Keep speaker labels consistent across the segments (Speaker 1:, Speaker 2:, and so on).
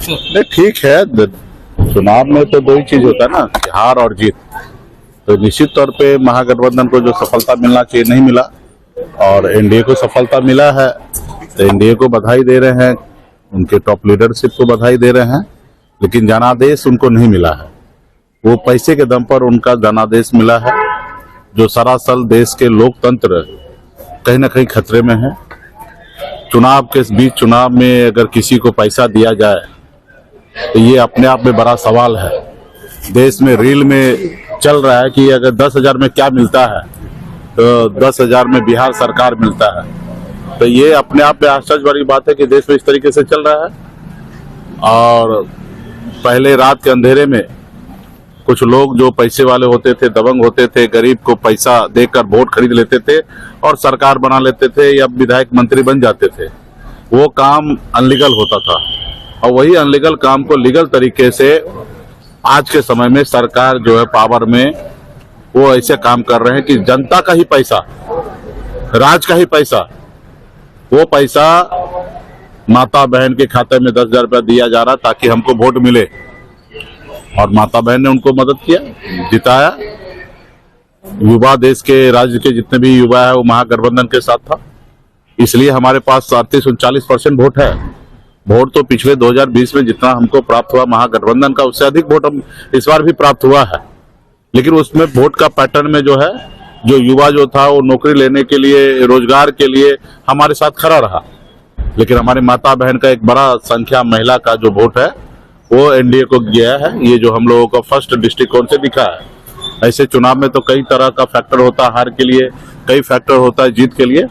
Speaker 1: नहीं, ठीक है। चुनाव में तो दो ही चीज होता है ना, हार और जीत। तो निश्चित तौर पे महागठबंधन को जो सफलता मिलना चाहिए नहीं मिला, और एनडीए को सफलता मिला है, तो एनडीए को बधाई दे रहे हैं, उनके टॉप लीडरशिप को बधाई दे रहे हैं। लेकिन जनादेश उनको नहीं मिला है। वो पैसे के दम पर उनका जनादेश मिला है, जो सरासल देश के लोकतंत्र कहीं ना कहीं खतरे में है। चुनाव के बीच चुनाव में अगर किसी को पैसा दिया जाए तो ये अपने आप में बड़ा सवाल है। देश में रील में चल रहा है कि अगर 10,000 में क्या मिलता है, तो 10,000 में बिहार सरकार मिलता है। तो ये अपने आप में आश्चर्य वाली बात है कि देश में इस तरीके से चल रहा है। और पहले रात के अंधेरे में कुछ लोग जो पैसे वाले होते थे, दबंग होते थे, गरीब को पैसा देकर वोट खरीद लेते थे और सरकार बना लेते थे या विधायक मंत्री बन जाते थे। वो काम अनलीगल होता था, और वही अनलीगल काम को लीगल तरीके से आज के समय में सरकार जो है पावर में, वो ऐसे काम कर रहे हैं कि जनता का ही पैसा, राज का ही पैसा, वो पैसा माता बहन के खाते में 10,000 रुपया दिया जा रहा ताकि हमको वोट मिले। और माता बहन ने उनको मदद किया, जिताया। युवा, देश के राज्य के जितने भी युवा है वो महागठबंधन के साथ था, इसलिए हमारे पास 38-39% वोट है। वोट तो पिछले 2020 में जितना हमको प्राप्त हुआ महागठबंधन का, उससे अधिक वोट हम इस बार भी प्राप्त हुआ है। लेकिन उसमें वोट का पैटर्न में जो है, जो युवा जो था वो नौकरी लेने के लिए, रोजगार के लिए हमारे साथ खड़ा रहा। लेकिन हमारे माता बहन का एक बड़ा संख्या महिला का जो वोट है वो एनडीए को गया है। ये जो हम लोगों का फर्स्ट दृष्टिकोण से दिखा है। ऐसे चुनाव में तो कई तरह का फैक्टर होता है, हार के लिए कई फैक्टर होता है, जीत के लिए।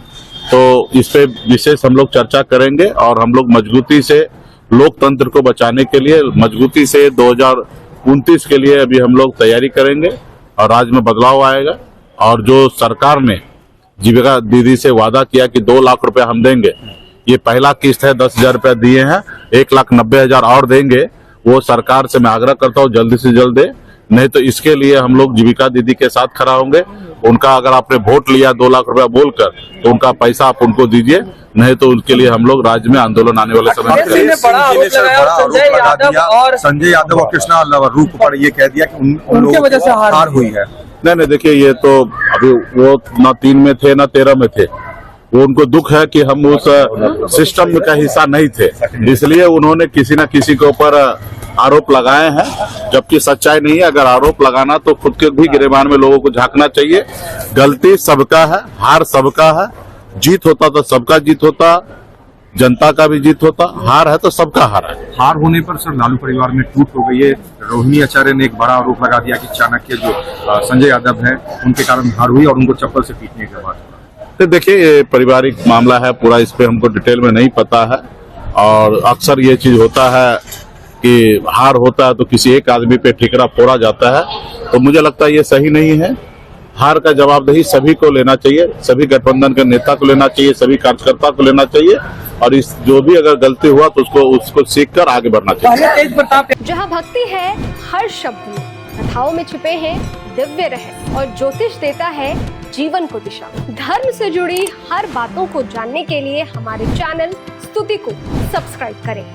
Speaker 1: तो इस पे विशेष हम लोग चर्चा करेंगे, और हम लोग मजबूती से लोकतंत्र को बचाने के लिए, मजबूती से 2029 के लिए अभी हम लोग तैयारी करेंगे, और राज्य में बदलाव आएगा। और जो सरकार ने जीविका दीदी से वादा किया कि 2 लाख रुपए हम देंगे, ये पहला किस्त है, 10,000 रुपया दिए हैं, 1,90,000 और देंगे। वो सरकार से मैं आग्रह करता हूँ जल्दी से जल्द दे, नहीं तो इसके लिए हम लोग जीविका दीदी के साथ खड़ा होंगे। उनका अगर आपने वोट लिया 2 लाख रुपया बोलकर, तो उनका पैसा आप उनको दीजिए, नहीं तो उनके लिए हम लोग राज्य में आंदोलन आने वाले समय में
Speaker 2: संजय यादव और कृष्णा रूप पर ये कह दिया कि उनके वजह से हार हुई है।
Speaker 1: नहीं, देखिए, ये तो अभी वो ना 3 में थे ना 13 में थे। वो उनको दुख है कि हम उस सिस्टम का हिस्सा नहीं थे, इसलिए उन्होंने किसी न किसी के ऊपर आरोप लगाए हैं, जबकि सच्चाई नहीं है। अगर आरोप लगाना तो खुद के भी गिरेबान में लोगों को झांकना चाहिए। गलती सबका है, हार सबका है। जीत होता तो सबका जीत होता, जनता का भी जीत होता। हार है तो सबका हार है।
Speaker 2: हार होने पर सर लालू परिवार में टूट हो गई है। रोहिणी आचार्य ने एक बड़ा आरोप लगा दिया कि चाणक्य जो संजय यादव है उनके कारण हार हुई, और उनको चप्पल से पीटने के बाद।
Speaker 1: तो देखिए, ये पारिवारिक मामला है पूरा, इस पे हमको डिटेल में नहीं पता है। और अक्सर ये चीज होता है कि हार होता है तो किसी एक आदमी पे ठिकरा फोड़ा जाता है, तो मुझे लगता है ये सही नहीं है। हार का जवाबदेही सभी को लेना चाहिए, सभी गठबंधन के नेता को लेना चाहिए, सभी कार्यकर्ता को लेना चाहिए, और इस जो भी अगर गलती हुआ तो उसको सीख कर आगे बढ़ना चाहिए।
Speaker 3: जहाँ भक्ति है हर शब्द में, कथाओं में छुपे हैं दिव्य रहस्य, और ज्योतिष देता है जीवन को दिशा। धर्म से जुड़ी हर बातों को जानने के लिए हमारे चैनल स्तुति को सब्सक्राइब करें।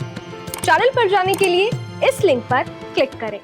Speaker 3: चैनल पर जाने के लिए इस लिंक पर क्लिक करें।